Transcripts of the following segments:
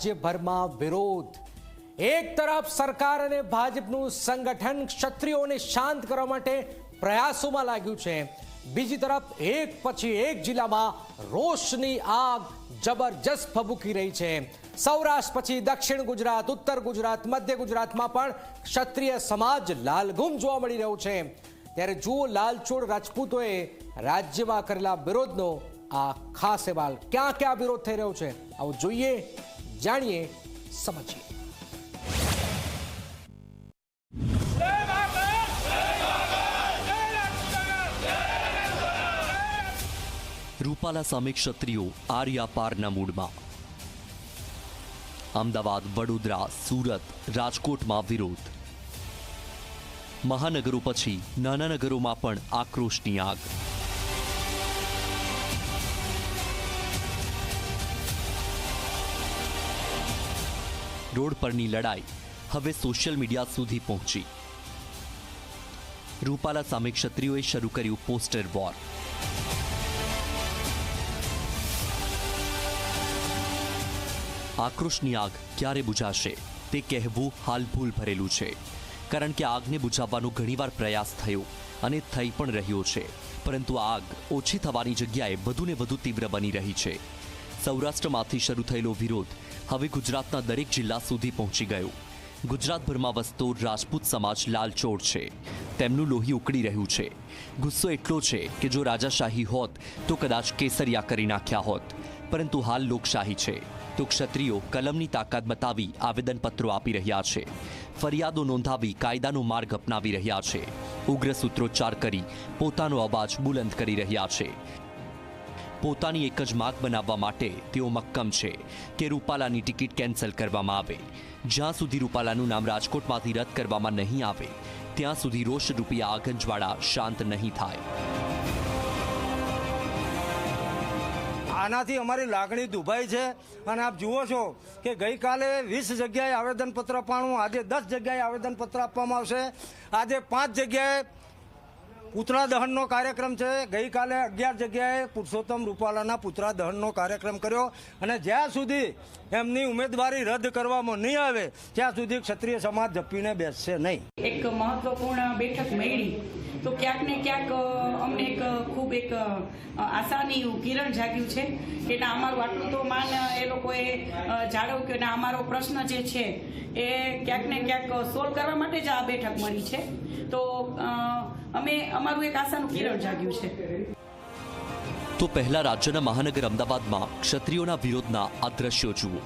રાજ્યભરમાં વિરોધ। એક તરફ સરકાર અને ભાજપનું સંગઠન ક્ષત્રિયોને શાંત કરવા માટે પ્રયાસોમાં લાગ્યું છે, બીજી તરફ એક પછી એક જિલ્લામાં રોષની આગ જબરજસ્ત ભભૂકી રહી છે। સૌરાષ્ટ્ર પછી દક્ષિણ ગુજરાત, ઉત્તર ગુજરાત, મધ્ય ગુજરાતમાં પણ ક્ષત્રિય સમાજ લાલઘુમ જોવા મળી રહ્યો છે। ત્યારે જુઓ લાલચોળ રાજપૂતોએ રાજ્યમાં કરેલા વિરોધનો આ ખાસ અહેવાલ। ક્યાં ક્યાં વિરોધ થઈ રહ્યો છે આવું જોઈએ, જાણીએ, સમજીએ। રૂપાલા સામે ક્ષત્રિયો આર્યા પારના મૂડમાં। અમદાવાદ, વડોદરા, સુરત, રાજકોટમાં વિરોધ। મહાનગરો પછી નાના નગરોમાં પણ આક્રોશની આગ। રોડ પરની લડાઈ હવે સોશિયલ મીડિયા સુધી પહોંચી। રૂપાલા સામે ક્ષત્રિયોએ શરૂ કર્યું પોસ્ટર વોર। આક્રોશની આગ ક્યારે બુઝાશે તે કહેવું હાલ ભૂલ ભરેલું છે, કારણ કે આગને બુઝાવવાનો ઘણીવાર પ્રયાસ થયો અને થઈ પણ રહ્યો છે, પરંતુ આગ ઓછી થવાની જગ્યાએ વધુને વધુ તીવ્ર બની રહી છે। સૌરાષ્ટ્રમાંથી શરૂ થયેલો વિરોધ હવે ગુજરાતના દરેક જિલ્લા સુધી પહોંચી ગયો। ગુજરાતભરમાં વસતો રાજપૂત સમાજ લાલચોળ છે, તેમનું લોહી ઉકળી રહ્યું છે। ગુસ્સો એટલો છે કે જો રાજાશાહી હોત તો કદાચ કેસરિયા કરી નાખ્યા હોત, પરંતુ હાલ લોકશાહી છે તો ક્ષત્રિયો કલમની તાકાત બતાવી આવેદનપત્રો આપી રહ્યા છે, ફરિયાદો નોંધાવી કાયદાનો માર્ગ અપનાવી રહ્યા છે, ઉગ્ર સૂત્રોચ્ચાર કરી પોતાનો અવાજ બુલંદ કરી રહ્યા છે। પોતાની એક જ માગ બનાવવા માટે તેઓ મક્કમ છે કે રૂપાલાની ટિકિટ કેન્સલ કરવામાં આવે। જ્યાં સુધી રૂપાલાનું નામ રાજકોટમાંથી રદ કરવામાં નહીં આવે ત્યાં સુધી રોષરૂપી આ આગંજવાળા શાંત નહીં થાય। આનાથી અમારી લાગણી દુભાઈ છે અને આપ જુઓ છો કે ગઈકાલે 20 જગ્યાએ આવેદનપત્ર અપાણું, આજે 10 જગ્યાએ આવેદનપત્ર આપવામાં આવશે। આજે 5 જગ્યાએ પુતળા દહનનો કાર્યક્રમ છે। ગઈકાલે 11 જગ્યાએ પુરુષોત્તમ રૂપાલાના પુતળા દહનનો કાર્યક્રમ કર્યો અને જ્યાં સુધી એમની ઉમેદવારી રદ કરવામાં નહીં આવે ત્યાં સુધી ક્ષત્રિય સમાજ ઝપીને બેસશે નહીં। એક મહત્વપૂર્ણ બેઠક મળી તો ક્યાંક ને ક્યાંક અમને ખૂબ એક આશાની કિરણ જાગ્યું છે કે ના, અમારું આટલું તો માન એ લોકોએ જાળવ્યું કે ના, અમારો પ્રશ્ન જે છે એ ક્યાંક ને ક્યાંક સોલ્વ કરવા માટે જ આ બેઠક મળી છે। તો અમે અમારું એક આશાનું કિરણ જાગ્યું છે। તો પહેલા રાજ્યના મહાનગર અમદાવાદમાં ક્ષત્રિયોના વિરોધના આ દ્રશ્યો જુઓ।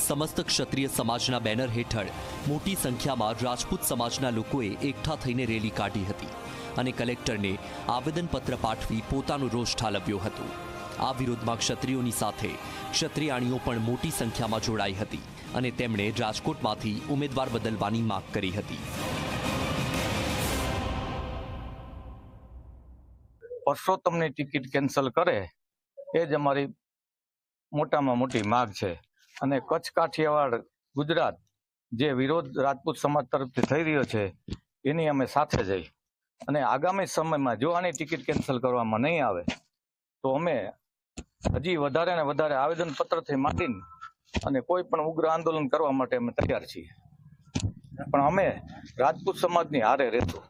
સમસ્ત ક્ષત્રિય સમાજના બેનર હેઠળ મોટી સંખ્યામાં રાજપૂત સમાજના લોકોએ એકઠા થઈને રેલી કાઢી હતી અને કલેક્ટરને આવેદનપત્ર પાઠવી પોતાનો રોષ ઠાલવ્યો હતો। આ વિરોધમાં ક્ષત્રિયોની સાથે ક્ષત્રિયાણીઓ પણ મોટી સંખ્યામાં જોડાઈ હતી અને તેમણે રાજકોટમાંથી ઉમેદવાર બદલવાની માંગ કરી હતી। પુરુષોત્તમની ટિકિટ કેન્સલ કરે એ જ અમારી મોટામાં મોટી માગ છે અને કચ્છ કાઠિયાવાડ ગુજરાત જે વિરોધ રાજપૂત સમાજ તરફથી થઈ રહ્યો છે એની અમે સાથે જઈ અને આગામી સમયમાં જો આની ટિકિટ કેન્સલ કરવામાં નહીં આવે તો અમે હજી વધારે ને વધારે આવેદનપત્રથી માંડીને અને કોઈ પણ ઉગ્ર આંદોલન કરવા માટે અમે તૈયાર છીએ, પણ અમે રાજપૂત સમાજની હારે રહેશું।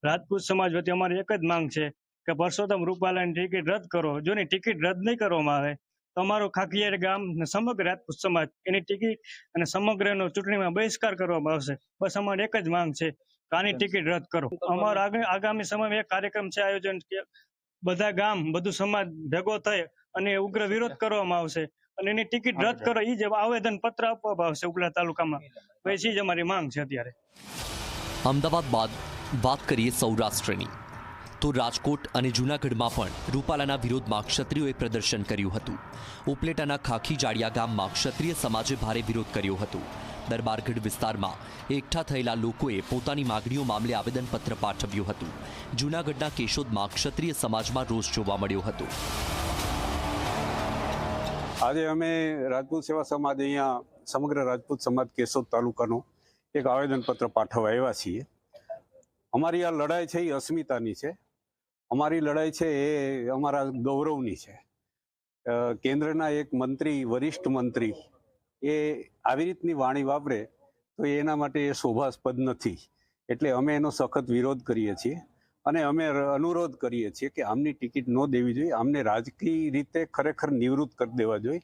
રાજપૂત સમાજ વતી અમારી એક જ માંગ છે કે પુરુષોત્તમ રૂપાલાની ટિકિટ રદ કરો। જો એની ટિકિટ રદ નહીં કરવામાં આવે તો અમારો ખાખીયાર ગામ સમગ્ર રાજપૂત સમાજ એની ટિકિટ અને સમગ્રનો ચૂંટણીમાં બહિષ્કાર કરવામાં આવશે। બસ અમારી એક જ માંગ છે કે આની ટિકિટ રદ કરો। અમારો આગામી સમયમાં એક કાર્યક્રમ છે આયોજન કે બધા ગામ બધું સમાજ ભેગો થઈ અને ઉગ્ર વિરોધ કરવામાં આવશે અને એની ટિકિટ રદ કરો એ જ આવેદન પત્ર આપવામાં આવશે ઉપલા તાલુકામાં। પછી જ અમારી માંગ છે અત્યારે। અમદાવાદ બાદ વાત કરીએ સૌરાષ્ટ્રની તો રાજકોટ અને જૂનાગઢમાં પણ રૂપાલાના વિરોધમાં ક્ષત્રિયોએ પ્રદર્શન કર્યું હતું। ઉપલેટાના ખાખી જાડિયા ગામમાં ક્ષત્રિય સમાજે ભારે વિરોધ કર્યો હતો। દરબારગઢ વિસ્તારમાં એકઠા થયેલા લોકોએ પોતાની માગણીઓ મામલે આવેદનપત્ર પાઠવ્યું હતું। જૂનાગઢના કેશોદમાં ક્ષત્રિય સમાજમાં રોષ જોવા મળ્યો હતો। આજે અમે રાજપૂત સેવા સમાજ અહીંયા સમગ્ર રાજપૂત સમાજ કેશોદ તાલુકાનો એક આવેદનપત્ર પાઠવવા આવ્યા છીએ। અમારી આ લડાઈ છે એ અસ્મિતાની છે। અમારી લડાઈ છે એ અમારા ગૌરવની છે। કેન્દ્રના એક મંત્રી, વરિષ્ઠ મંત્રી એ આવી રીતની વાણી વાપરે તો એના માટે એ શોભાસ્પદ નથી. એટલે અમે એનો સખત વિરોધ કરીએ છીએ અને અમે અનુરોધ કરીએ છીએ કે આમની ટિકિટ ન દેવી જોઈએ. આમને રાજકીય રીતે ખરેખર નિવૃત્ત કરી દેવા જોઈએ.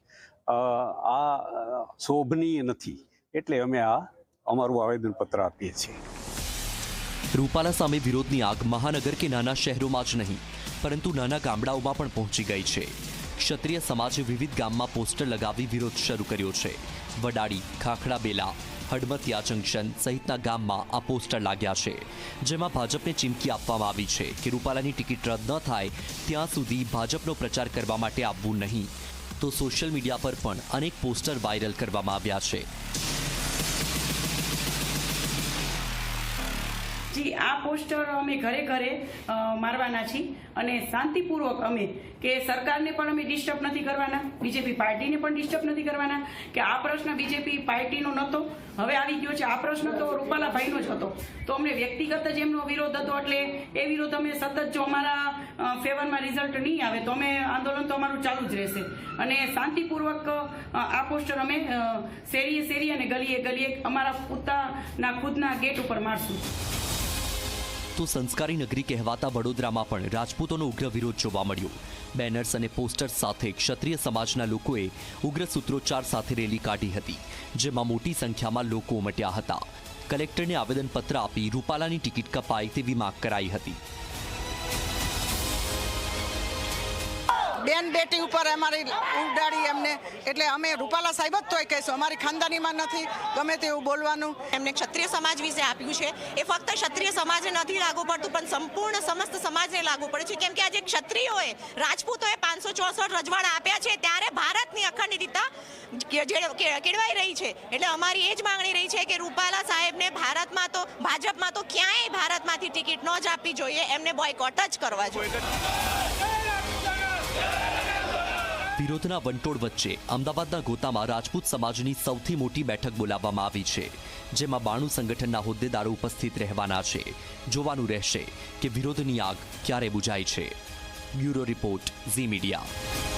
આ શોભનીય નથી. એટલે અમે આ અમારું આવેદનપત્ર આપીએ છીએ. રૂપાલા સામે વિરોધની આગ મહાનગર કે નાના શહેરોમાં જ નહીં પરંતુ નાના ગામડાઓમાં પણ પહોંચી ગઈ છે. ક્ષત્રિય સમાજે વિવિધ ગામમાં પોસ્ટર લગાવી વિરોધ શરૂ કર્યો છે. વડાડી, ખાખડા બેલા, હડમતિયા જંકશન સહિતના ગામમાં આ પોસ્ટર લાગ્યા છે, જેમાં ભાજપને ચીમકી આપવામાં આવી છે કે રૂપાલાની ટિકિટ રદ ન થાય ત્યાં સુધી ભાજપનો પ્રચાર કરવા માટે આવવું નહીં. તો સોશિયલ મીડિયા પર પણ અનેક પોસ્ટર વાયરલ કરવામાં આવ્યા છે. જી, આ પોસ્ટર અમે ઘરે ઘરે મારવાના છીએ અને શાંતિપૂર્વક અમે કે સરકારને પણ અમે ડિસ્ટર્બ નથી કરવાના, બીજેપી પાર્ટીને પણ ડિસ્ટર્બ નથી કરવાના કે આ પ્રશ્ન બીજેપી પાર્ટીનો નહોતો, હવે આવી ગયો છે. આ પ્રશ્ન તો રૂપાલાભાઈનો જ હતો. તો અમને વ્યક્તિગત જ એમનો વિરોધ હતો એટલે એ વિરોધ અમે સતત જો અમારા ફેવરમાં રિઝલ્ટ નહીં આવે તો અમે આંદોલન તો અમારું ચાલુ જ રહેશે અને શાંતિપૂર્વક આ પોસ્ટર અમે શેરીએ શેરી અને ગલીએ ગલીએ અમારા પોતાના ખુદના ગેટ ઉપર મારશું. તો સંસ્કારી નગરી કહેવાતા વડોદરામાં પણ રાજપૂતોનો ઉગ્ર વિરોધ જોવા મળ્યો. બેનર્સ અને પોસ્ટર્સ સાથે ક્ષત્રિય સમાજના લોકોએ ઉગ્ર સૂત્રોચ્ચાર સાથે રેલી કાઢી હતી, જેમાં મોટી સંખ્યામાં લોકો ઉમટ્યા હતા. કલેક્ટરને આવેદનપત્ર આપી રૂપાલાની ટિકિટ કપાય તેવી માંગ કરાઈ હતી. બેન બેટી ઉપર અમારી ઉડાડી એમને, એટલે અમે રૂપાલા સાહેબ જ તોય કહીશું, અમારી ખાનદાનીમાં નથી ગમે તેવું બોલવાનું. એમને ક્ષત્રિય સમાજ વિશે આપ્યું છે એ ફક્ત ક્ષત્રિય સમાજને નથી લાગુ પડતું પણ સંપૂર્ણ સમસ્ત સમાજને લાગુ પડે છે. કેમ કે આજે ક્ષત્રિયોએ રાજપૂતોએ 564 રજવાડા આપ્યા છે ત્યારે ભારતની અખંડિતતા કેળવાઈ રહી છે. એટલે અમારી એ જ માંગણી રહી છે કે રૂપાલા સાહેબને ભારતમાં તો ભાજપમાં તો ક્યાંય ભારતમાંથી ટિકિટ ન જ આપવી જોઈએ, એમને બોયકોટ જ કરવા જોઈએ. વિરોધના વંટોળ વચ્ચે અમદાવાદના ગોતામાં રાજપૂત સમાજની સૌથી મોટી બેઠક બોલાવવામાં આવી છે, જેમાં 92 સંગઠનના હોદ્દેદારો ઉપસ્થિત રહેવાના છે. જોવાનું રહેશે કે વિરોધની આગ ક્યારે બુઝાય છે. Bureau report, Zee media.